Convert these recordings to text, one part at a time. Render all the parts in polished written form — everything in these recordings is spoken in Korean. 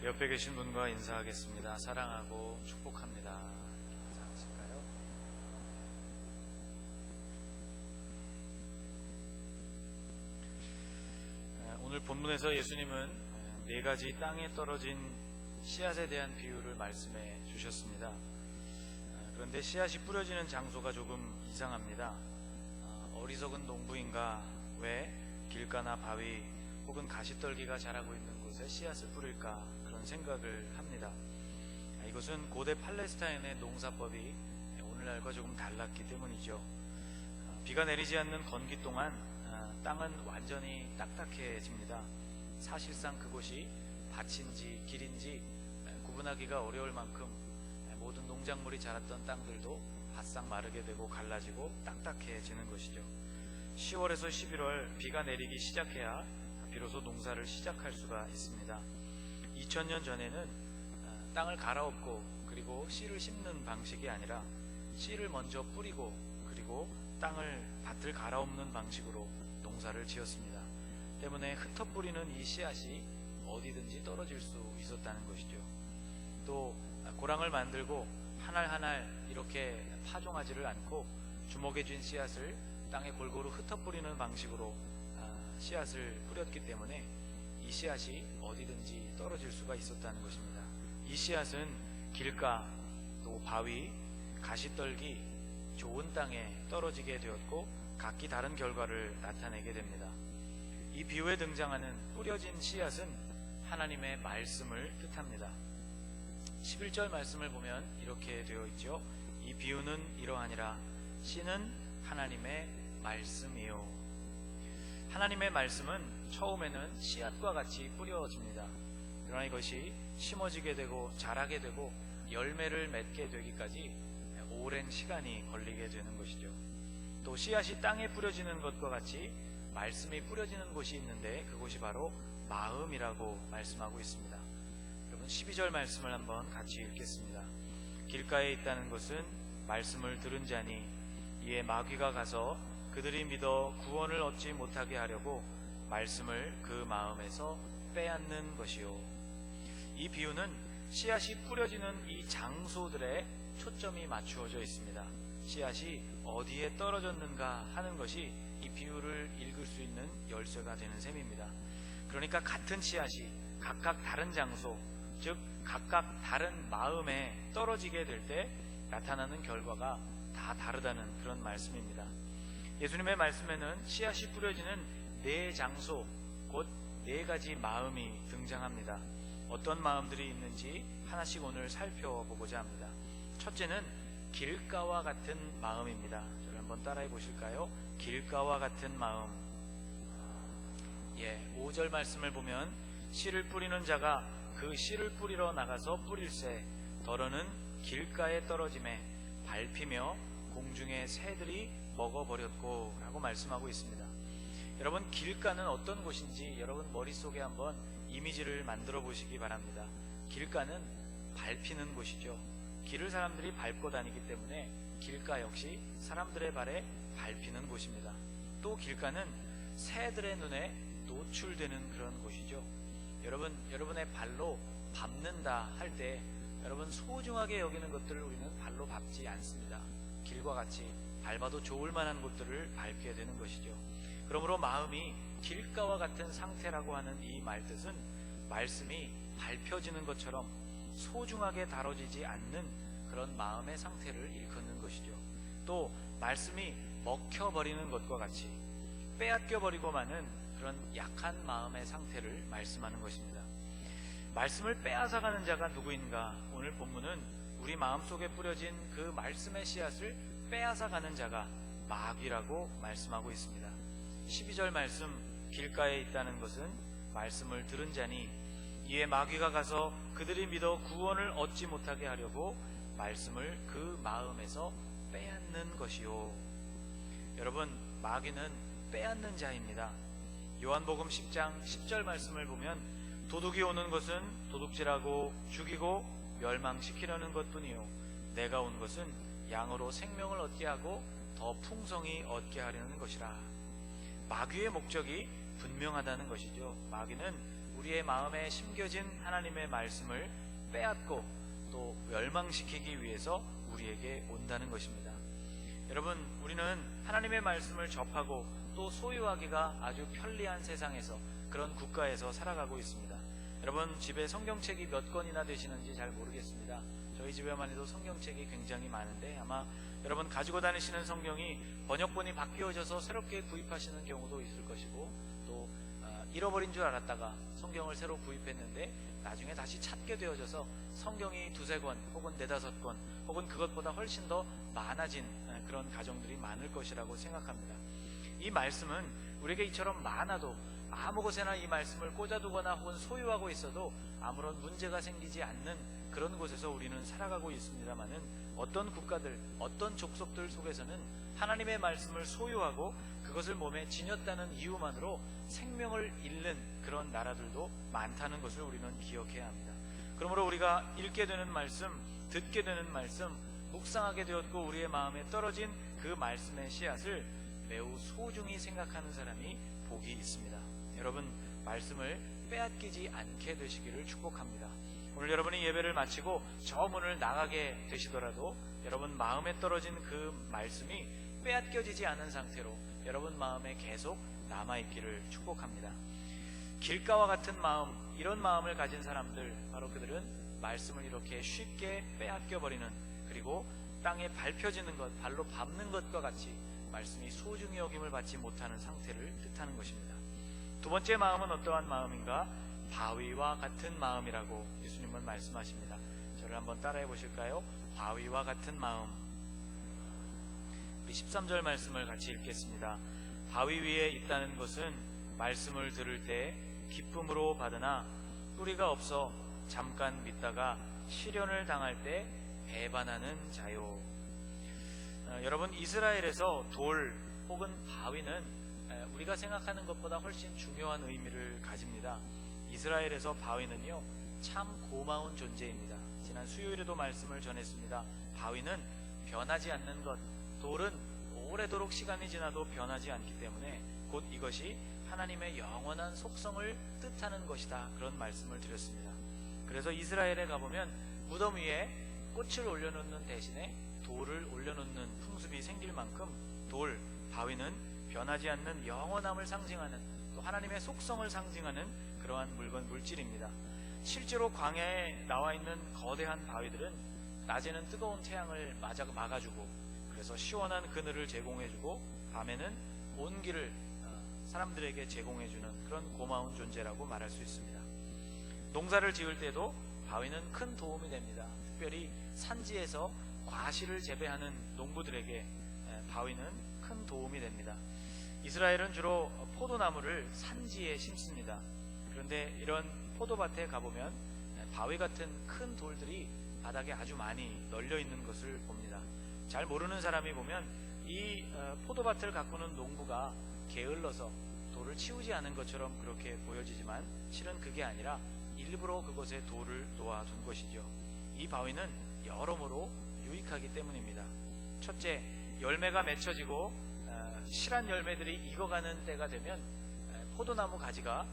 옆에 계신 분과 인사하겠습니다. 사랑하고 축복합니다. 인사하실까요? 오늘 본문에서 예수님은 네 가지 땅에 떨어진 씨앗에 대한 비유를 말씀해 주셨습니다. 그런데 씨앗이 뿌려지는 장소가 조금 이상합니다. 어리석은 농부인가 왜 길가나 바위 혹은 가시떨기가 자라고 있는 곳에 씨앗을 뿌릴까 그런 생각을 합니다. 이것은 고대 팔레스타인의 농사법이 오늘날과 조금 달랐기 때문이죠. 비가 내리지 않는 건기 동안 땅은 완전히 딱딱해집니다. 사실상 그곳이 밭인지 길인지 구분하기가 어려울 만큼 모든 농작물이 자랐던 땅들도 바싹 마르게 되고 갈라지고 딱딱해지는 것이죠. 10월에서 11월 비가 내리기 시작해야 비로소 농사를 시작할 수가 있습니다. 2000년 전에는 땅을 갈아엎고 그리고 씨를 심는 방식이 아니라 씨를 먼저 뿌리고 그리고 밭을 갈아엎는 방식으로 농사를 지었습니다. 때문에 흩어뿌리는 이 씨앗이 어디든지 떨어질 수 있었다는 것이죠. 또 고랑을 만들고 한 알 한 알 이렇게 파종하지를 않고 주먹에 쥔 씨앗을 땅에 골고루 흩어뿌리는 방식으로 씨앗을 뿌렸기 때문에 이 씨앗이 어디든지 떨어질 수가 있었다는 것입니다. 이 씨앗은 길가, 또 바위, 가시떨기, 좋은 땅에 떨어지게 되었고 각기 다른 결과를 나타내게 됩니다. 이 비유에 등장하는 뿌려진 씨앗은 하나님의 말씀을 뜻합니다. 11절 말씀을 보면 이렇게 되어 있죠. 이 비유는 이러하니라. 씨는 하나님의 말씀이요. 하나님의 말씀은 처음에는 씨앗과 같이 뿌려집니다. 그러나 이것이 심어지게 되고 자라게 되고 열매를 맺게 되기까지 오랜 시간이 걸리게 되는 것이죠. 또 씨앗이 땅에 뿌려지는 것과 같이 말씀이 뿌려지는 곳이 있는데 그곳이 바로 마음이라고 말씀하고 있습니다. 여러분 12절 말씀을 한번 같이 읽겠습니다. 길가에 있다는 것은 말씀을 들은 자니 이에 마귀가 가서 그들이 믿어 구원을 얻지 못하게 하려고 말씀을 그 마음에서 빼앗는 것이요. 이 비유는 씨앗이 뿌려지는 이 장소들에 초점이 맞추어져 있습니다. 씨앗이 어디에 떨어졌는가 하는 것이 이 비유를 읽을 수 있는 열쇠가 되는 셈입니다. 그러니까 같은 씨앗이 각각 다른 장소, 즉 각각 다른 마음에 떨어지게 될 때 나타나는 결과가 다 다르다는 그런 말씀입니다. 예수님의 말씀에는 씨앗이 뿌려지는 네 장소, 곧 네 가지 마음이 등장합니다. 어떤 마음들이 있는지 하나씩 오늘 살펴보고자 합니다. 첫째는 길가와 같은 마음입니다. 저를 한번 따라해 보실까요? 길가와 같은 마음. 5절 말씀을 보면 씨를 뿌리는 자가 그 씨를 뿌리러 나가서 뿌릴새 더러는 길가에 떨어짐에 밟히며 공중의 새들이 먹어버렸고 라고 말씀하고 있습니다. 여러분 길가는 어떤 곳인지 여러분 머릿속에 한번 이미지를 만들어 보시기 바랍니다. 길가는 밟히는 곳이죠. 길을 사람들이 밟고 다니기 때문에 길가 역시 사람들의 발에 밟히는 곳입니다. 또 길가는 새들의 눈에 노출되는 그런 곳이죠. 여러분의 발로 밟는다 할 때 여러분 소중하게 여기는 것들을 우리는 발로 밟지 않습니다. 길과 같이 밟아도 좋을 만한 곳들을 밟게 되는 것이죠. 그러므로 마음이 길가와 같은 상태라고 하는 이 말뜻은 말씀이 밟혀지는 것처럼 소중하게 다뤄지지 않는 그런 마음의 상태를 일컫는 것이죠. 또 말씀이 먹혀버리는 것과 같이 빼앗겨버리고 마는 그런 약한 마음의 상태를 말씀하는 것입니다. 말씀을 빼앗아가는 자가 누구인가? 오늘 본문은 우리 마음속에 뿌려진 그 말씀의 씨앗을 빼앗아가는 자가 마귀라고 말씀하고 있습니다. 12절 말씀, 길가에 있다는 것은 말씀을 들은 자니 이에 마귀가 가서 그들이 믿어 구원을 얻지 못하게 하려고 말씀을 그 마음에서 빼앗는 것이요. 여러분, 마귀는 빼앗는 자입니다. 요한복음 10장 10절 말씀을 보면 도둑이 오는 것은 도둑질하고 죽이고 멸망시키려는 것뿐이요 내가 온 것은 양으로 생명을 얻게 하고 더 풍성히 얻게 하려는 것이라. 마귀의 목적이 분명하다는 것이죠. 마귀는 우리의 마음에 심겨진 하나님의 말씀을 빼앗고 또 멸망시키기 위해서 우리에게 온다는 것입니다. 여러분, 우리는 하나님의 말씀을 접하고 또 소유하기가 아주 편리한 세상에서, 그런 국가에서 살아가고 있습니다. 여러분, 집에 성경책이 몇 권이나 되시는지 잘 모르겠습니다. 저희 집에만 해도 성경책이 굉장히 많은데 아마 여러분 가지고 다니시는 성경이 번역본이 바뀌어져서 새롭게 구입하시는 경우도 있을 것이고, 또 잃어버린 줄 알았다가 성경을 새로 구입했는데 나중에 다시 찾게 되어져서 성경이 두세 권 혹은 네다섯 권 혹은 그것보다 훨씬 더 많아진 그런 가정들이 많을 것이라고 생각합니다. 이 말씀은 우리에게 이처럼 많아도 아무 곳에나 이 말씀을 꽂아두거나 혹은 소유하고 있어도 아무런 문제가 생기지 않는 그런 곳에서 우리는 살아가고 있습니다마는, 어떤 국가들, 어떤 족속들 속에서는 하나님의 말씀을 소유하고 그것을 몸에 지녔다는 이유만으로 생명을 잃는 그런 나라들도 많다는 것을 우리는 기억해야 합니다. 그러므로 우리가 읽게 되는 말씀, 듣게 되는 말씀, 묵상하게 되었고 우리의 마음에 떨어진 그 말씀의 씨앗을 매우 소중히 생각하는 사람이 복이 있습니다. 여러분, 말씀을 빼앗기지 않게 되시기를 축복합니다. 오늘 여러분이 예배를 마치고 저 문을 나가게 되시더라도 여러분 마음에 떨어진 그 말씀이 빼앗겨지지 않은 상태로 여러분 마음에 계속 남아있기를 축복합니다. 길가와 같은 마음, 이런 마음을 가진 사람들, 바로 그들은 말씀을 이렇게 쉽게 빼앗겨버리는, 그리고 땅에 밟혀지는 것, 발로 밟는 것과 같이 말씀이 소중히 여김을 받지 못하는 상태를 뜻하는 것입니다. 두 번째 마음은 어떠한 마음인가? 바위와 같은 마음이라고 예수님은 말씀하십니다. 저를 한번 따라해 보실까요? 바위와 같은 마음. 우리 13절 말씀을 같이 읽겠습니다. 바위 위에 있다는 것은 말씀을 들을 때 기쁨으로 받으나 뿌리가 없어 잠깐 믿다가 시련을 당할 때 배반하는 자요. 여러분, 이스라엘에서 돌 혹은 바위는 우리가 생각하는 것보다 훨씬 중요한 의미를 가집니다. 이스라엘에서 바위는요, 참 고마운 존재입니다. 지난 수요일에도 말씀을 전했습니다. 바위는 변하지 않는 것, 돌은 오래도록 시간이 지나도 변하지 않기 때문에 곧 이것이 하나님의 영원한 속성을 뜻하는 것이다, 그런 말씀을 드렸습니다. 그래서 이스라엘에 가보면 무덤 위에 꽃을 올려놓는 대신에 돌을 올려놓는 풍습이 생길 만큼 돌, 바위는 변하지 않는 영원함을 상징하는, 또 하나님의 속성을 상징하는 그러한 물질입니다. 실제로 광야에 나와 있는 거대한 바위들은 낮에는 뜨거운 태양을 막아주고, 그래서 시원한 그늘을 제공해주고, 밤에는 온기를 사람들에게 제공해주는 그런 고마운 존재라고 말할 수 있습니다. 농사를 지을 때도 바위는 큰 도움이 됩니다. 특별히 산지에서 과실을 재배하는 농부들에게 바위는 큰 도움이 됩니다. 이스라엘은 주로 포도나무를 산지에 심습니다. 그런데 이런 포도밭에 가보면 바위 같은 큰 돌들이 바닥에 아주 많이 널려 있는 것을 봅니다. 잘 모르는 사람이 보면 이 포도밭을 가꾸는 농부가 게을러서 돌을 치우지 않은 것처럼 그렇게 보여지지만 실은 그게 아니라 일부러 그곳에 돌을 놓아둔 것이죠. 이 바위는 여러모로 유익하기 때문입니다. 첫째, 열매가 맺혀지고 실한 열매들이 익어가는 때가 되면 포도나무 가지가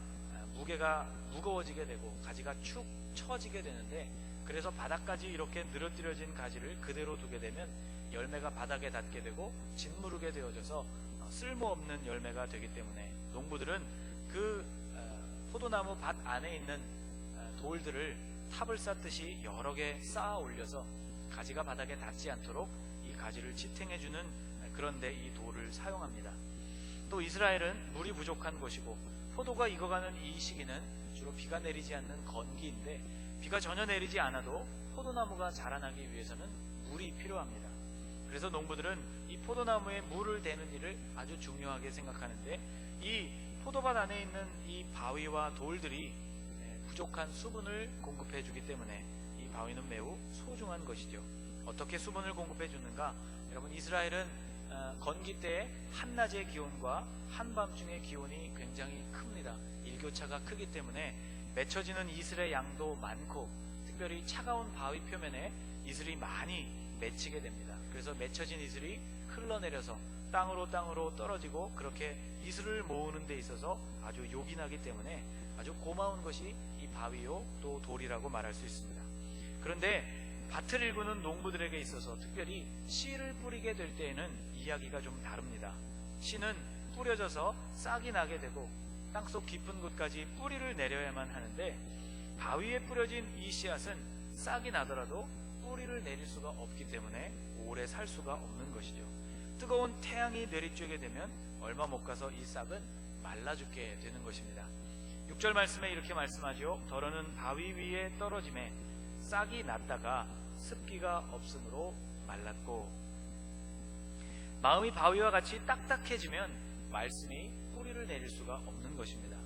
무게가 무거워지게 되고 가지가 축 처지게 되는데, 그래서 바닥까지 이렇게 늘어뜨려진 가지를 그대로 두게 되면 열매가 바닥에 닿게 되고 짓무르게 되어져서 쓸모없는 열매가 되기 때문에 농부들은 그 포도나무 밭 안에 있는 돌들을 탑을 쌓듯이 여러 개 쌓아 올려서 가지가 바닥에 닿지 않도록 이 가지를 지탱해주는, 그런데 이 돌을 사용합니다. 또 이스라엘은 물이 부족한 곳이고 포도가 익어가는 이 시기는 주로 비가 내리지 않는 건기인데, 비가 전혀 내리지 않아도 포도나무가 자라나기 위해서는 물이 필요합니다. 그래서 농부들은 이 포도나무에 물을 대는 일을 아주 중요하게 생각하는데, 이 포도밭 안에 있는 이 바위와 돌들이 부족한 수분을 공급해 주기 때문에 이 바위는 매우 소중한 것이죠. 어떻게 수분을 공급해 주는가? 여러분, 이스라엘은 건기 때의 한낮의 기온과 한밤중의 기온이 굉장히 큽니다. 일교차가 크기 때문에 맺혀지는 이슬의 양도 많고, 특별히 차가운 바위 표면에 이슬이 많이 맺히게 됩니다. 그래서 맺혀진 이슬이 흘러내려서 땅으로 떨어지고, 그렇게 이슬을 모으는 데 있어서 아주 요긴하기 때문에 아주 고마운 것이 이 바위요 또 돌이라고 말할 수 있습니다. 그런데 밭을 일구는 농부들에게 있어서 특별히 씨를 뿌리게 될 때에는 이야기가 좀 다릅니다. 씨는 뿌려져서 싹이 나게 되고 땅속 깊은 곳까지 뿌리를 내려야만 하는데, 바위에 뿌려진 이 씨앗은 싹이 나더라도 뿌리를 내릴 수가 없기 때문에 오래 살 수가 없는 것이죠. 뜨거운 태양이 내리쬐게 되면 얼마 못 가서 이 싹은 말라 죽게 되는 것입니다. 6절 말씀에 이렇게 말씀하죠. 더러는 바위 위에 떨어짐에 싹이 났다가 습기가 없으므로 말랐고. 마음이 바위와 같이 딱딱해지면 말씀이 뿌리를 내릴 수가 없는 것입니다.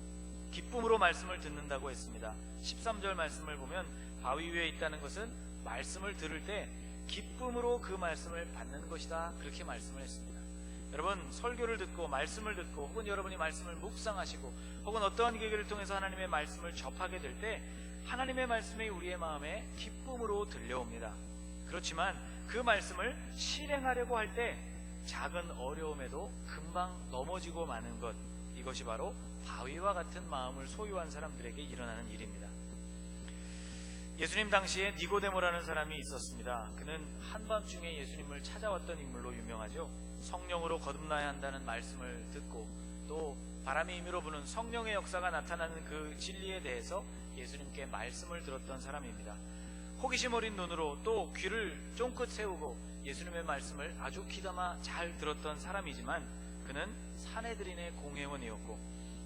기쁨으로 말씀을 듣는다고 했습니다. 13절 말씀을 보면 바위 위에 있다는 것은 말씀을 들을 때 기쁨으로 그 말씀을 받는 것이다, 그렇게 말씀을 했습니다. 여러분, 설교를 듣고 말씀을 듣고 혹은 여러분이 말씀을 묵상하시고 혹은 어떠한 계기를 통해서 하나님의 말씀을 접하게 될 때 하나님의 말씀이 우리의 마음에 기쁨으로 들려옵니다. 그렇지만 그 말씀을 실행하려고 할 때 작은 어려움에도 금방 넘어지고 마는 것, 이것이 바로 바위와 같은 마음을 소유한 사람들에게 일어나는 일입니다. 예수님 당시에 니고데모라는 사람이 있었습니다. 그는 한밤중에 예수님을 찾아왔던 인물로 유명하죠. 성령으로 거듭나야 한다는 말씀을 듣고 또 바람의 임의로 부는 성령의 역사가 나타나는 그 진리에 대해서 예수님께 말씀을 들었던 사람입니다. 호기심 어린 눈으로 또 귀를 쫑긋 세우고 예수님의 말씀을 아주 귀담아 잘 들었던 사람이지만 그는 사내들인의 공회원이었고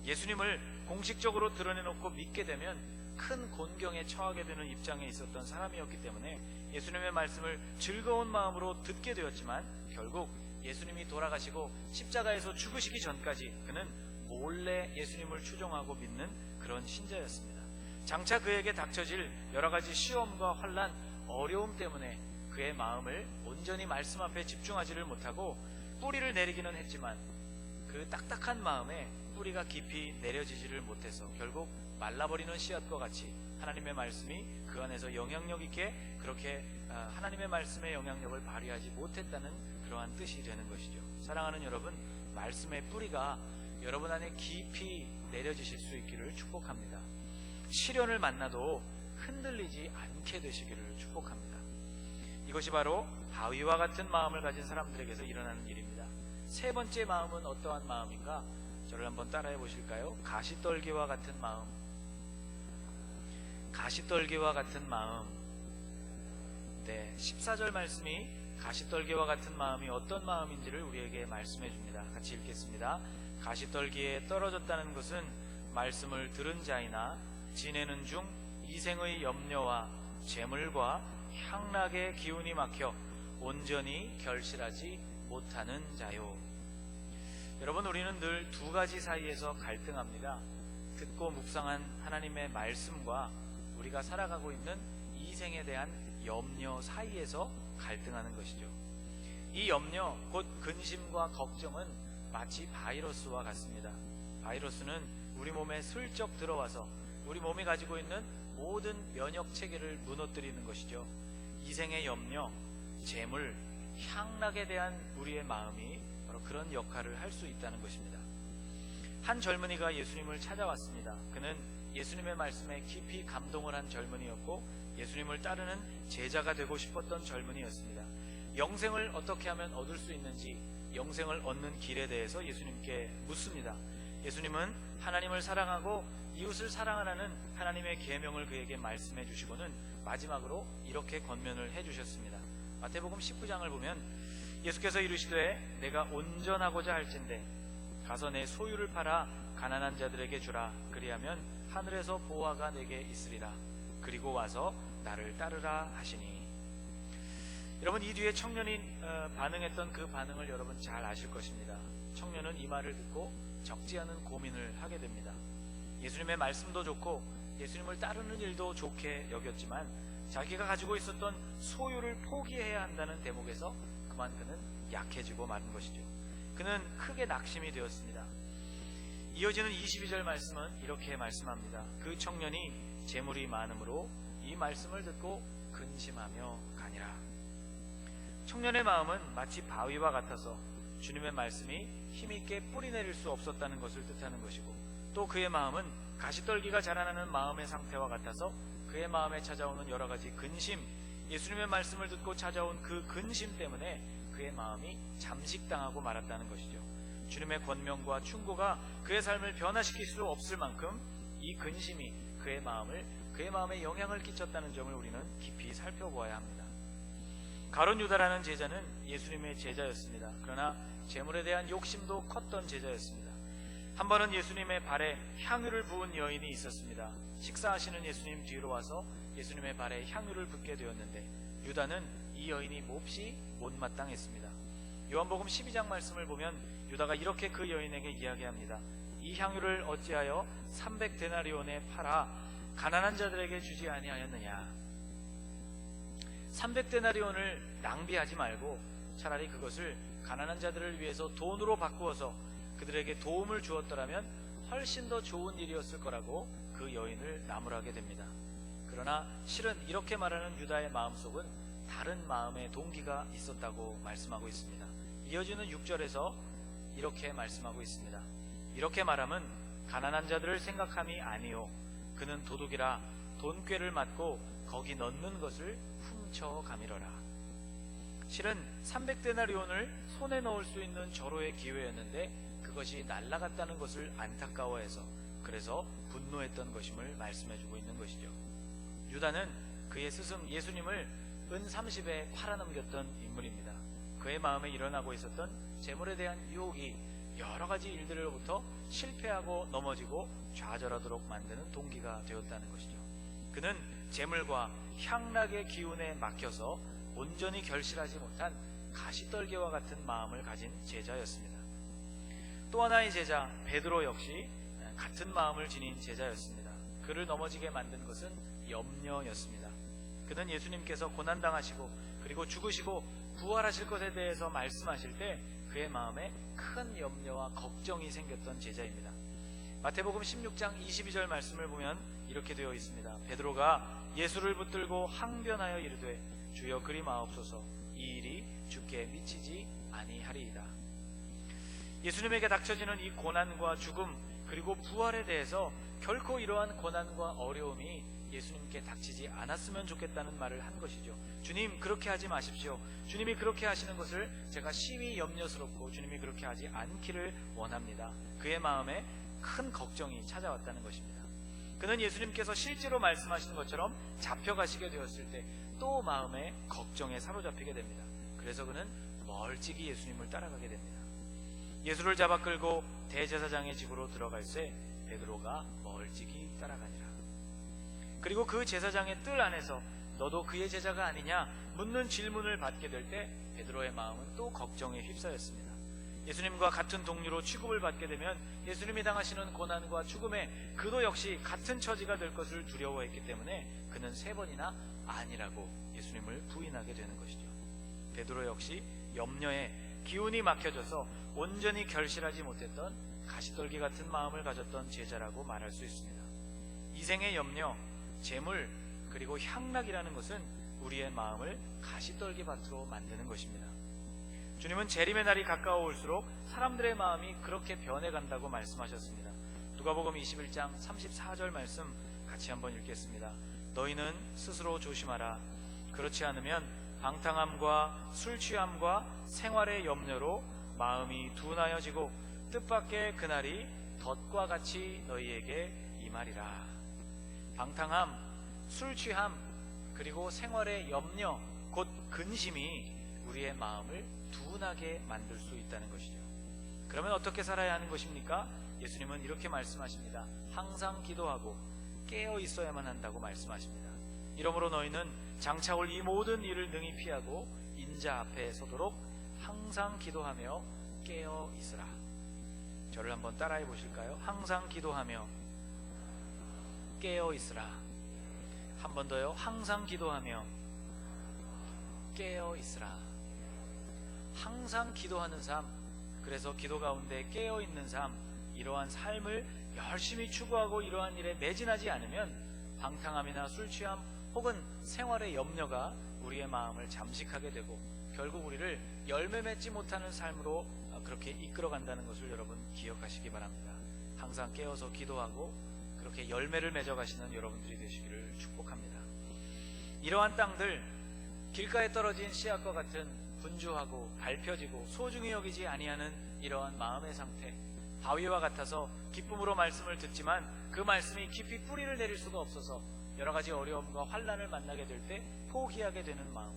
예수님을 공식적으로 드러내놓고 믿게 되면 큰 곤경에 처하게 되는 입장에 있었던 사람이었기 때문에 예수님의 말씀을 즐거운 마음으로 듣게 되었지만 결국 예수님이 돌아가시고 십자가에서 죽으시기 전까지 그는 몰래 예수님을 추종하고 믿는 그런 신자였습니다. 장차 그에게 닥쳐질 여러 가지 시험과 환난, 어려움 때문에 그의 마음을 온전히 말씀 앞에 집중하지를 못하고 뿌리를 내리기는 했지만 그 딱딱한 마음에 뿌리가 깊이 내려지지를 못해서 결국 말라버리는 씨앗과 같이 하나님의 말씀이 그 안에서 영향력 있게 그렇게 하나님의 말씀의 영향력을 발휘하지 못했다는 그러한 뜻이 되는 것이죠. 사랑하는 여러분, 말씀의 뿌리가 여러분 안에 깊이 내려지실 수 있기를 축복합니다. 시련을 만나도 흔들리지 않게 되시기를 축복합니다. 이것이 바로 바위와 같은 마음을 가진 사람들에게서 일어나는 일입니다. 세 번째 마음은 어떠한 마음인가? 저를 한번 따라해 보실까요? 가시떨기와 같은 마음. 가시떨기와 같은 마음. 네, 14절 말씀이 가시떨기와 같은 마음이 어떤 마음인지를 우리에게 말씀해 줍니다. 같이 읽겠습니다. 가시떨기에 떨어졌다는 것은 말씀을 들은 자이나 지내는 중 이생의 염려와 재물과 향락의 기운이 막혀 온전히 결실하지 못하는 자요. 여러분, 우리는 늘 두 가지 사이에서 갈등합니다. 듣고 묵상한 하나님의 말씀과 우리가 살아가고 있는 이생에 대한 염려 사이에서 갈등하는 것이죠. 이 염려, 곧 근심과 걱정은 마치 바이러스와 같습니다. 바이러스는 우리 몸에 슬쩍 들어와서 우리 몸이 가지고 있는 모든 면역 체계를 무너뜨리는 것이죠. 이생의 염려, 재물, 향락에 대한 우리의 마음이 바로 그런 역할을 할 수 있다는 것입니다. 한 젊은이가 예수님을 찾아왔습니다. 그는 예수님의 말씀에 깊이 감동을 한 젊은이였고 예수님을 따르는 제자가 되고 싶었던 젊은이였습니다. 영생을 어떻게 하면 얻을 수 있는지, 영생을 얻는 길에 대해서 예수님께 묻습니다. 예수님은 하나님을 사랑하고 이웃을 사랑하라는 하나님의 계명을 그에게 말씀해 주시고는 마지막으로 이렇게 권면을 해 주셨습니다. 마태복음 19장을 보면 예수께서 이르시되 내가 온전하고자 할진대 가서 내 소유를 팔아 가난한 자들에게 주라. 그리하면 하늘에서 보화가 내게 있으리라. 그리고 와서 나를 따르라 하시니. 여러분, 이 뒤에 청년이 반응했던 그 반응을 여러분 잘 아실 것입니다. 청년은 이 말을 듣고 적지 않은 고민을 하게 됩니다. 예수님의 말씀도 좋고 예수님을 따르는 일도 좋게 여겼지만 자기가 가지고 있었던 소유를 포기해야 한다는 대목에서 그만 그는 약해지고 마는 것이죠. 그는 크게 낙심이 되었습니다. 이어지는 22절 말씀은 이렇게 말씀합니다. 그 청년이 재물이 많으므로 이 말씀을 듣고 근심하며 가니라. 청년의 마음은 마치 바위와 같아서 주님의 말씀이 힘있게 뿌리내릴 수 없었다는 것을 뜻하는 것이고 또 그의 마음은 가시떨기가 자라나는 마음의 상태와 같아서 그의 마음에 찾아오는 여러 가지 근심, 예수님의 말씀을 듣고 찾아온 그 근심 때문에 그의 마음이 잠식당하고 말았다는 것이죠. 주님의 권면과 충고가 그의 삶을 변화시킬 수 없을 만큼 이 근심이 그의 마음에 영향을 끼쳤다는 점을 우리는 깊이 살펴보아야 합니다. 가룟 유다라는 제자는 예수님의 제자였습니다. 그러나 재물에 대한 욕심도 컸던 제자였습니다. 한 번은 예수님의 발에 향유를 부은 여인이 있었습니다. 식사하시는 예수님 뒤로 와서 예수님의 발에 향유를 붓게 되었는데 유다는 이 여인이 몹시 못마땅했습니다. 요한복음 12장 말씀을 보면 유다가 이렇게 그 여인에게 이야기합니다. 이 향유를 어찌하여 300데나리온에 팔아 가난한 자들에게 주지 아니하였느냐. 300데나리온을 낭비하지 말고 차라리 그것을 가난한 자들을 위해서 돈으로 바꾸어서 그들에게 도움을 주었더라면 훨씬 더 좋은 일이었을 거라고 그 여인을 나무라게 됩니다. 그러나 실은 이렇게 말하는 유다의 마음속은 다른 마음의 동기가 있었다고 말씀하고 있습니다. 이어지는 6절에서 이렇게 말씀하고 있습니다. 이렇게 말함은 가난한 자들을 생각함이 아니요 그는 도둑이라 돈꾀를 맞고 거기 넣는 것을 훔쳐가미러라. 실은 300데나리온을 손에 넣을 수 있는 절호의 기회였는데 그것이 날아갔다는 것을 안타까워해서 그래서 분노했던 것임을 말씀해주고 있는 것이죠. 유다는 그의 스승 예수님을 은 30에 팔아넘겼던 인물입니다. 그의 마음에 일어나고 있었던 재물에 대한 유혹이 여러 가지 일들로부터 실패하고 넘어지고 좌절하도록 만드는 동기가 되었다는 것이죠. 그는 재물과 향락의 기운에 막혀서 온전히 결실하지 못한 가시떨기와 같은 마음을 가진 제자였습니다. 또 하나의 제자 베드로 역시 같은 마음을 지닌 제자였습니다. 그를 넘어지게 만든 것은 염려였습니다. 그는 예수님께서 고난당하시고 그리고 죽으시고 부활하실 것에 대해서 말씀하실 때 그의 마음에 큰 염려와 걱정이 생겼던 제자입니다. 마태복음 16장 22절 말씀을 보면 이렇게 되어 있습니다. 베드로가 예수를 붙들고 항변하여 이르되 주여 그리 마옵소서 이 일이 주께 미치지 아니하리이다. 예수님에게 닥쳐지는 이 고난과 죽음 그리고 부활에 대해서 결코 이러한 고난과 어려움이 예수님께 닥치지 않았으면 좋겠다는 말을 한 것이죠. 주님 그렇게 하지 마십시오. 주님이 그렇게 하시는 것을 제가 심히 염려스럽고 주님이 그렇게 하지 않기를 원합니다. 그의 마음에 큰 걱정이 찾아왔다는 것입니다. 그는 예수님께서 실제로 말씀하시는 것처럼 잡혀가시게 되었을 때 또 마음에 걱정에 사로잡히게 됩니다. 그래서 그는 멀찍이 예수님을 따라가게 됩니다. 예수를 잡아 끌고 대제사장의 집으로 들어갈새 베드로가 멀찍이 따라가니라. 그리고 그 제사장의 뜰 안에서 너도 그의 제자가 아니냐 묻는 질문을 받게 될 때 베드로의 마음은 또 걱정에 휩싸였습니다. 예수님과 같은 동료로 취급을 받게 되면 예수님이 당하시는 고난과 죽음에 그도 역시 같은 처지가 될 것을 두려워했기 때문에 그는 3번이나 아니라고 예수님을 부인하게 되는 것이죠. 베드로 역시 염려에 기운이 막혀져서 온전히 결실하지 못했던 가시떨기 같은 마음을 가졌던 제자라고 말할 수 있습니다. 이생의 염려, 재물, 그리고 향락이라는 것은 우리의 마음을 가시떨기 밭으로 만드는 것입니다. 주님은 재림의 날이 가까워 올수록 사람들의 마음이 그렇게 변해간다고 말씀하셨습니다. 누가복음 21장 34절 말씀 같이 한번 읽겠습니다. 너희는 스스로 조심하라. 그렇지 않으면 방탕함과 술취함과 생활의 염려로 마음이 둔하여지고 뜻밖의 그날이 덫과 같이 너희에게 임하리라. 방탕함, 술취함, 그리고 생활의 염려, 곧 근심이 우리의 마음을 둔하게 만들 수 있다는 것이죠. 그러면 어떻게 살아야 하는 것입니까? 예수님은 이렇게 말씀하십니다. 항상 기도하고 깨어 있어야만 한다고 말씀하십니다. 이러므로 너희는 장차 올 이 모든 일을 능히 피하고 인자 앞에 서도록 항상 기도하며 깨어 있으라. 저를 한번 따라해 보실까요? 항상 기도하며 깨어 있으라. 한 번 더요. 항상 기도하며 깨어 있으라. 항상 기도하는 삶, 그래서 기도 가운데 깨어 있는 삶, 이러한 삶을 열심히 추구하고 이러한 일에 매진하지 않으면 방탕함이나 술취함 혹은 생활의 염려가 우리의 마음을 잠식하게 되고 결국 우리를 열매 맺지 못하는 삶으로 그렇게 이끌어간다는 것을 여러분 기억하시기 바랍니다. 항상 깨어서 기도하고 그렇게 열매를 맺어가시는 여러분들이 되시기를 축복합니다. 이러한 땅들, 길가에 떨어진 씨앗과 같은 분주하고 밟혀지고 소중히 여기지 아니하는 이러한 마음의 상태, 바위와 같아서 기쁨으로 말씀을 듣지만 그 말씀이 깊이 뿌리를 내릴 수가 없어서 여러 가지 어려움과 환난을 만나게 될 때 포기하게 되는 마음,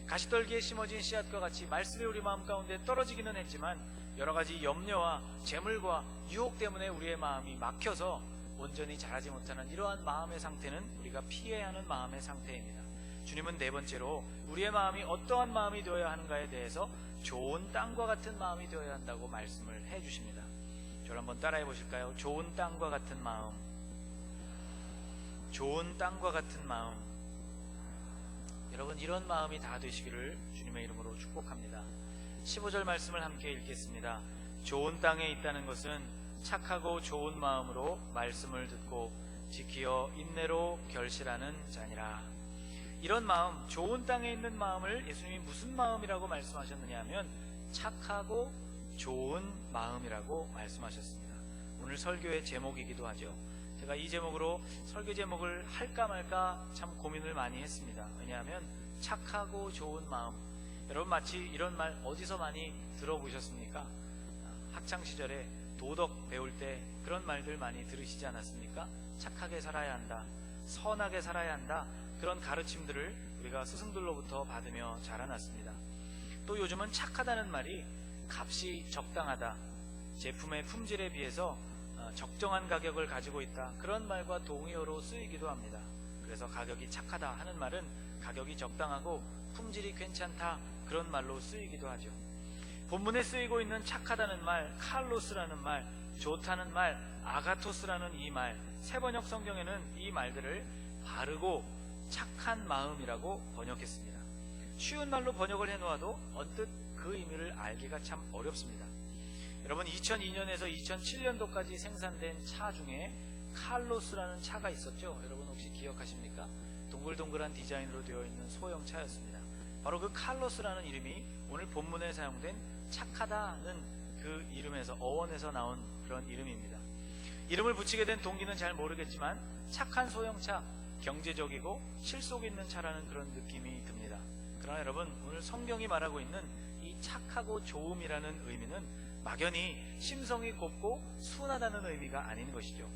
가시떨기에 심어진 씨앗과 같이 말씀이 우리 마음 가운데 떨어지기는 했지만 여러 가지 염려와 재물과 유혹 때문에 우리의 마음이 막혀서 온전히 자라지 못하는 이러한 마음의 상태는 우리가 피해야 하는 마음의 상태입니다. 주님은 네 번째로 우리의 마음이 어떠한 마음이 되어야 하는가에 대해서 좋은 땅과 같은 마음이 되어야 한다고 말씀을 해주십니다. 저를 한번 따라해 보실까요? 좋은 땅과 같은 마음, 좋은 땅과 같은 마음. 여러분, 이런 마음이 다 되시기를 주님의 이름으로 축복합니다. 15절 말씀을 함께 읽겠습니다. 좋은 땅에 있다는 것은 착하고 좋은 마음으로 말씀을 듣고 지키어 인내로 결실하는 자니라. 이런 마음, 좋은 땅에 있는 마음을 예수님이 무슨 마음이라고 말씀하셨느냐 하면 착하고 좋은 마음이라고 말씀하셨습니다. 오늘 설교의 제목이기도 하죠. 제가 이 제목으로 설교 제목을 할까 말까 참 고민을 많이 했습니다. 왜냐하면 착하고 좋은 마음, 여러분 마치 이런 말 어디서 많이 들어보셨습니까? 학창시절에 도덕 배울 때 그런 말들 많이 들으시지 않았습니까? 착하게 살아야 한다, 선하게 살아야 한다, 그런 가르침들을 우리가 스승들로부터 받으며 자라났습니다. 또 요즘은 착하다는 말이 값이 적당하다, 제품의 품질에 비해서 적정한 가격을 가지고 있다, 그런 말과 동의어로 쓰이기도 합니다. 그래서 가격이 착하다 하는 말은 가격이 적당하고 품질이 괜찮다, 그런 말로 쓰이기도 하죠. 본문에 쓰이고 있는 착하다는 말, 칼로스라는 말, 좋다는 말, 아가토스라는 이 말, 세번역 성경에는 이 말들을 바르고 착한 마음이라고 번역했습니다. 쉬운 말로 번역을 해놓아도 언뜻 그 의미를 알기가 참 어렵습니다. 여러분, 2002년에서 2007년도까지 생산된 차 중에 칼로스라는 차가 있었죠. 여러분 혹시 기억하십니까? 동글동글한 디자인으로 되어 있는 소형 차였습니다. 바로 그 칼로스라는 이름이 오늘 본문에 사용된 착하다는 그 이름에서, 어원에서 나온 그런 이름입니다. 이름을 붙이게 된 동기는 잘 모르겠지만 착한 소형차, 경제적이고 실속 있는 차라는 그런 느낌이 듭니다. 그러나 여러분, 오늘 성경이 말하고 있는 이 착하고 좋음이라는 의미는 막연히 심성이 곱고 순하다는 의미가 아닌 것이죠.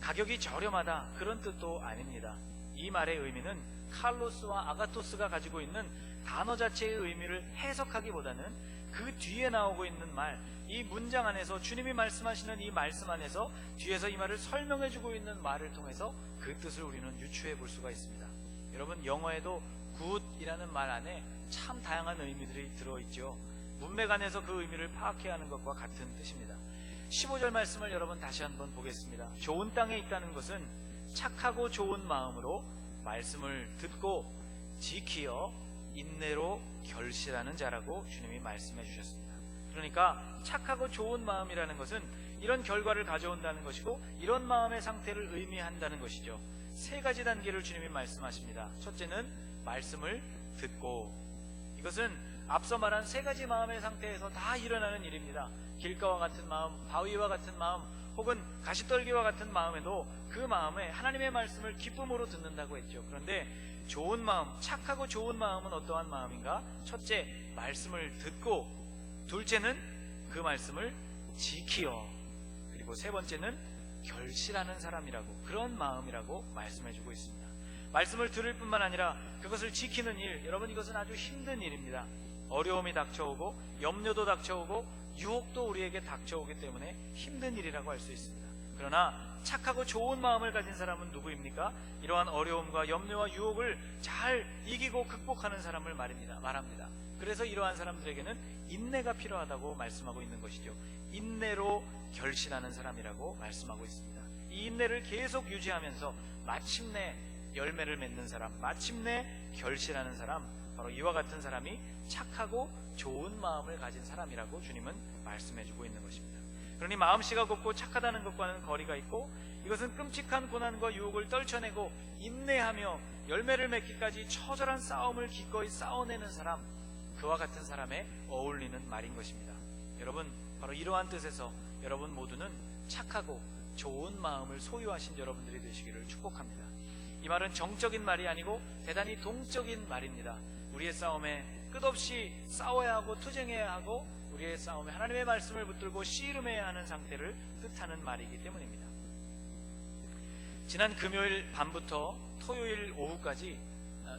가격이 저렴하다, 그런 뜻도 아닙니다. 이 말의 의미는 칼로스와 아가토스가 가지고 있는 단어 자체의 의미를 해석하기보다는 그 뒤에 나오고 있는 말, 이 문장 안에서 주님이 말씀하시는 이 말씀 안에서 뒤에서 이 말을 설명해주고 있는 말을 통해서 그 뜻을 우리는 유추해 볼 수가 있습니다. 여러분, 영어에도 굿이라는 말 안에 참 다양한 의미들이 들어있죠. 문맥 안에서 그 의미를 파악해야 하는 것과 같은 뜻입니다. 15절 말씀을 여러분 다시 한번 보겠습니다. 좋은 땅에 있다는 것은 착하고 좋은 마음으로 말씀을 듣고 지키어 인내로 결실하는 자라고 주님이 말씀해 주셨습니다. 그러니까 착하고 좋은 마음이라는 것은 이런 결과를 가져온다는 것이고 이런 마음의 상태를 의미한다는 것이죠. 세 가지 단계를 주님이 말씀하십니다. 첫째는 말씀을 듣고, 이것은 앞서 말한 세 가지 마음의 상태에서 다 일어나는 일입니다. 길가와 같은 마음, 바위와 같은 마음, 혹은 가시떨기와 같은 마음에도 그 마음에 하나님의 말씀을 기쁨으로 듣는다고 했죠. 그런데 좋은 마음, 착하고 좋은 마음은 어떠한 마음인가? 첫째, 말씀을 듣고, 둘째는 그 말씀을 지키어, 그리고 세 번째는 결실하는 사람이라고, 그런 마음이라고 말씀해주고 있습니다. 말씀을 들을 뿐만 아니라 그것을 지키는 일, 여러분 이것은 아주 힘든 일입니다. 어려움이 닥쳐오고 염려도 닥쳐오고 유혹도 우리에게 닥쳐오기 때문에 힘든 일이라고 할 수 있습니다. 그러나 착하고 좋은 마음을 가진 사람은 누구입니까? 이러한 어려움과 염려와 유혹을 잘 이기고 극복하는 사람을 말합니다. 그래서 이러한 사람들에게는 인내가 필요하다고 말씀하고 있는 것이죠. 인내로 결실하는 사람이라고 말씀하고 있습니다. 이 인내를 계속 유지하면서 마침내 열매를 맺는 사람, 마침내 결실하는 사람, 바로 이와 같은 사람이 착하고 좋은 마음을 가진 사람이라고 주님은 말씀해주고 있는 것입니다. 그러니 마음씨가 곱고 착하다는 것과는 거리가 있고, 이것은 끔찍한 고난과 유혹을 떨쳐내고 인내하며 열매를 맺기까지 처절한 싸움을 기꺼이 싸워내는 사람, 그와 같은 사람에 어울리는 말인 것입니다. 여러분, 바로 이러한 뜻에서 여러분 모두는 착하고 좋은 마음을 소유하신 여러분들이 되시기를 축복합니다. 이 말은 정적인 말이 아니고 대단히 동적인 말입니다. 우리의 싸움에 끝없이 싸워야 하고 투쟁해야 하고 우리의 싸움에 하나님의 말씀을 붙들고 씨름해야 하는 상태를 뜻하는 말이기 때문입니다. 지난 금요일 밤부터 토요일 오후까지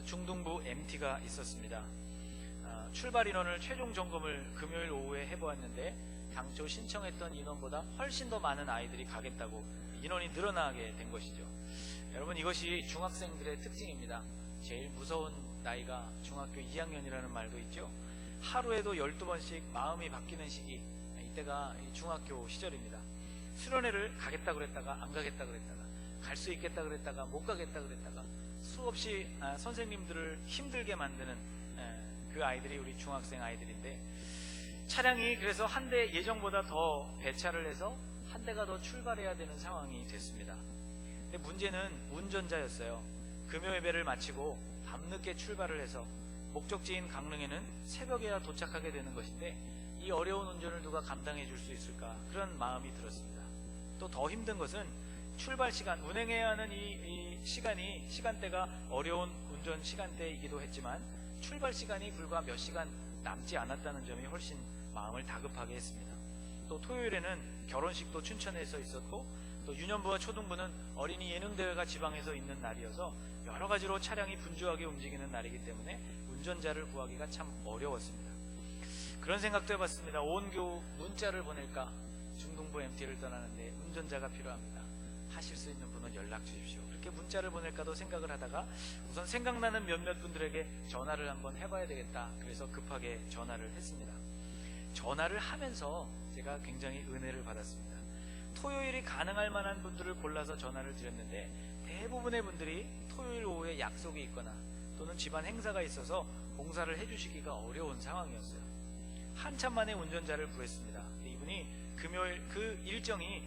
중등부 MT가 있었습니다. 출발 인원을 최종 점검을 금요일 오후에 해보았는데 당초 신청했던 인원보다 훨씬 더 많은 아이들이 가겠다고 인원이 늘어나게 된 것이죠. 여러분, 이것이 중학생들의 특징입니다. 제일 무서운 나이가 중학교 2학년이라는 말도 있죠. 하루에도 12번씩 마음이 바뀌는 시기, 이때가 중학교 시절입니다. 수련회를 가겠다 그랬다가 안 가겠다 그랬다가 갈 수 있겠다 그랬다가 못 가겠다 그랬다가 수없이 선생님들을 힘들게 만드는 그 아이들이 우리 중학생 아이들인데, 차량이 그래서 한 대 예정보다 더 배차를 해서 한 대가 더 출발해야 되는 상황이 됐습니다. 근데 문제는 운전자였어요. 금요 예배를 마치고 밤늦게 출발을 해서 목적지인 강릉에는 새벽에야 도착하게 되는 것인데, 이 어려운 운전을 누가 감당해 줄 수 있을까, 그런 마음이 들었습니다. 또 더 힘든 것은 출발 시간, 운행해야 하는 이 시간대가 어려운 운전 시간대이기도 했지만 출발 시간이 불과 몇 시간 남지 않았다는 점이 훨씬 마음을 다급하게 했습니다. 또 토요일에는 결혼식도 춘천에서 있었고, 또 유년부와 초등부는 어린이 예능대회가 지방에서 있는 날이어서 여러 가지로 차량이 분주하게 움직이는 날이기 때문에 운전자를 구하기가 참 어려웠습니다. 그런 생각도 해봤습니다. 온교 문자를 보낼까? 중등부 MT를 떠나는데 운전자가 필요합니다. 하실 수 있는 분은 연락 주십시오. 그렇게 문자를 보낼까도 생각을 하다가 우선 생각나는 몇몇 분들에게 전화를 한번 해봐야 되겠다. 그래서 급하게 전화를 했습니다. 전화를 하면서 제가 굉장히 은혜를 받았습니다. 토요일이 가능할 만한 분들을 골라서 전화를 드렸는데 대부분의 분들이 토요일 오후에 약속이 있거나 또는 집안 행사가 있어서 봉사를 해주시기가 어려운 상황이었어요. 한참 만에 운전자를 구했습니다. 이분이 금요일 그 일정이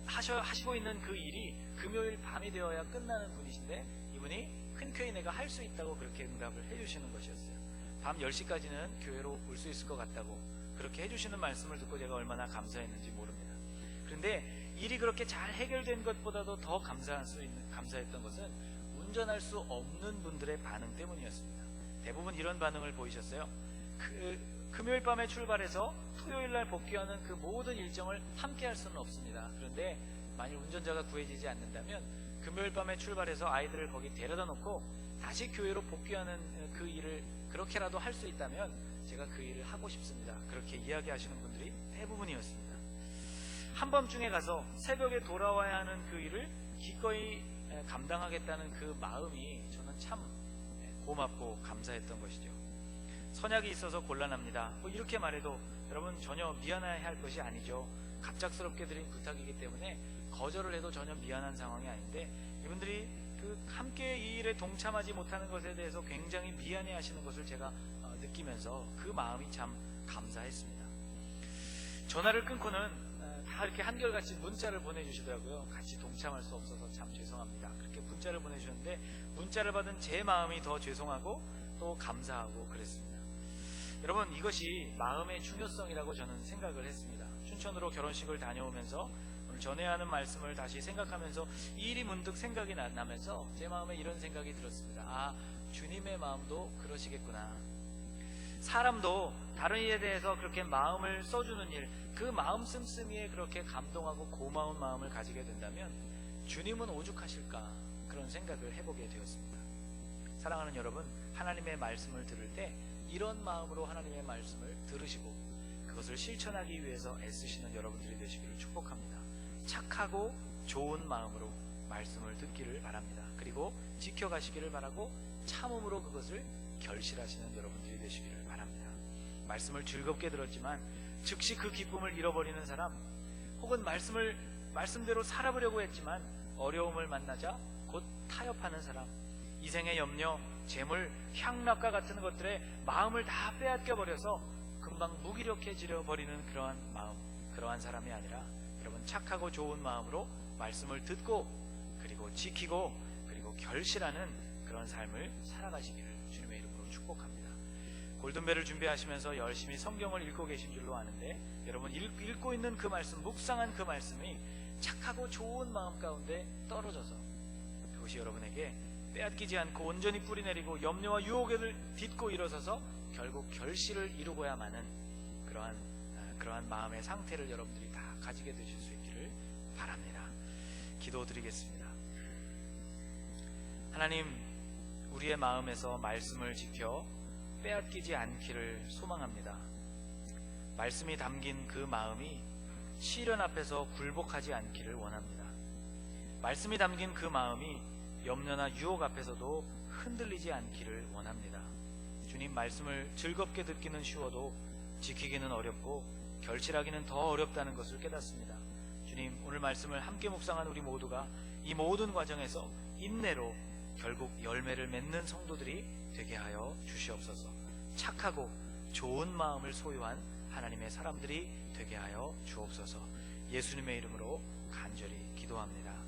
하시고 있는 그 일이 금요일 밤이 되어야 끝나는 분이신데, 이분이 흔쾌히 내가 할 수 있다고 그렇게 응답을 해주시는 것이었어요. 밤 10시까지는 교회로 올 수 있을 것 같다고 그렇게 해주시는 말씀을 듣고 제가 얼마나 감사했는지 모릅니다. 그런데 일이 그렇게 잘 해결된 것보다도 더 감사했던 것은 운전할 수 없는 분들의 반응 때문이었습니다. 대부분 이런 반응을 보이셨어요. 금요일 밤에 출발해서 토요일날 복귀하는 그 모든 일정을 함께 할 수는 없습니다. 그런데 만일 운전자가 구해지지 않는다면 금요일 밤에 출발해서 아이들을 거기 데려다 놓고 다시 교회로 복귀하는 그 일을 그렇게라도 할 수 있다면 제가 그 일을 하고 싶습니다. 그렇게 이야기하시는 분들이 대부분이었습니다. 한밤중에 가서 새벽에 돌아와야 하는 그 일을 기꺼이 감당하겠다는 그 마음이 저는 참 고맙고 감사했던 것이죠. 선약이 있어서 곤란합니다. 이렇게 말해도 여러분 전혀 미안해야 할 것이 아니죠. 갑작스럽게 드린 부탁이기 때문에 거절을 해도 전혀 미안한 상황이 아닌데, 이분들이 그 함께 이 일에 동참하지 못하는 것에 대해서 굉장히 미안해 하시는 것을 제가 느끼면서 그 마음이 참 감사했습니다. 전화를 끊고는 다 이렇게 한결같이 문자를 보내주시더라고요. 같이 동참할 수 없어서 참 죄송합니다. 그렇게 문자를 보내주셨는데, 문자를 받은 제 마음이 더 죄송하고 또 감사하고 그랬습니다. 여러분, 이것이 마음의 중요성이라고 저는 생각을 했습니다. 춘천으로 결혼식을 다녀오면서 오늘 전해야 하는 말씀을 다시 생각하면서 이 일이 문득 생각이 나면서 제 마음에 이런 생각이 들었습니다. 주님의 마음도 그러시겠구나. 사람도 다른 일에 대해서 그렇게 마음을 써주는 일, 그 마음 씀씀이에 그렇게 감동하고 고마운 마음을 가지게 된다면 주님은 오죽하실까, 그런 생각을 해보게 되었습니다. 사랑하는 여러분, 하나님의 말씀을 들을 때 이런 마음으로 하나님의 말씀을 들으시고 그것을 실천하기 위해서 애쓰시는 여러분들이 되시기를 축복합니다. 착하고 좋은 마음으로 말씀을 듣기를 바랍니다. 그리고 지켜가시기를 바라고 참음으로 그것을 결실하시는 여러분들이 되시기를 바랍니다. 말씀을 즐겁게 들었지만 즉시 그 기쁨을 잃어버리는 사람, 혹은 말씀대로 살아보려고 했지만 어려움을 만나자 곧 타협하는 사람, 이생의 염려, 재물, 향락과 같은 것들에 마음을 다 빼앗겨버려서 금방 무기력해지려 버리는 그러한 마음, 그러한 사람이 아니라 여러분 착하고 좋은 마음으로 말씀을 듣고 그리고 지키고 그리고 결실하는 그런 삶을 살아가시기를 주님의 이름으로 축복합니다. 골든벨을 준비하시면서 열심히 성경을 읽고 계신 줄로 아는데, 여러분 읽고 있는 그 말씀, 묵상한 그 말씀이 착하고 좋은 마음 가운데 떨어져서 그것이 여러분에게 빼앗기지 않고 온전히 뿌리내리고 염려와 유혹을 딛고 일어서서 결국 결실을 이루고야 마는 그러한 마음의 상태를 여러분들이 다 가지게 되실 수 있기를 바랍니다. 기도드리겠습니다. 하나님, 우리의 마음에서 말씀을 지켜 빼앗기지 않기를 소망합니다. 말씀이 담긴 그 마음이 시련 앞에서 굴복하지 않기를 원합니다. 말씀이 담긴 그 마음이 염려나 유혹 앞에서도 흔들리지 않기를 원합니다. 주님, 말씀을 즐겁게 듣기는 쉬워도 지키기는 어렵고 결실하기는 더 어렵다는 것을 깨닫습니다. 주님, 오늘 말씀을 함께 묵상한 우리 모두가 이 모든 과정에서 인내로 결국 열매를 맺는 성도들이 되게 하여 주시옵소서. 착하고 좋은 마음을 소유한 하나님의 사람들이 되게 하여 주옵소서. 예수님의 이름으로 간절히 기도합니다.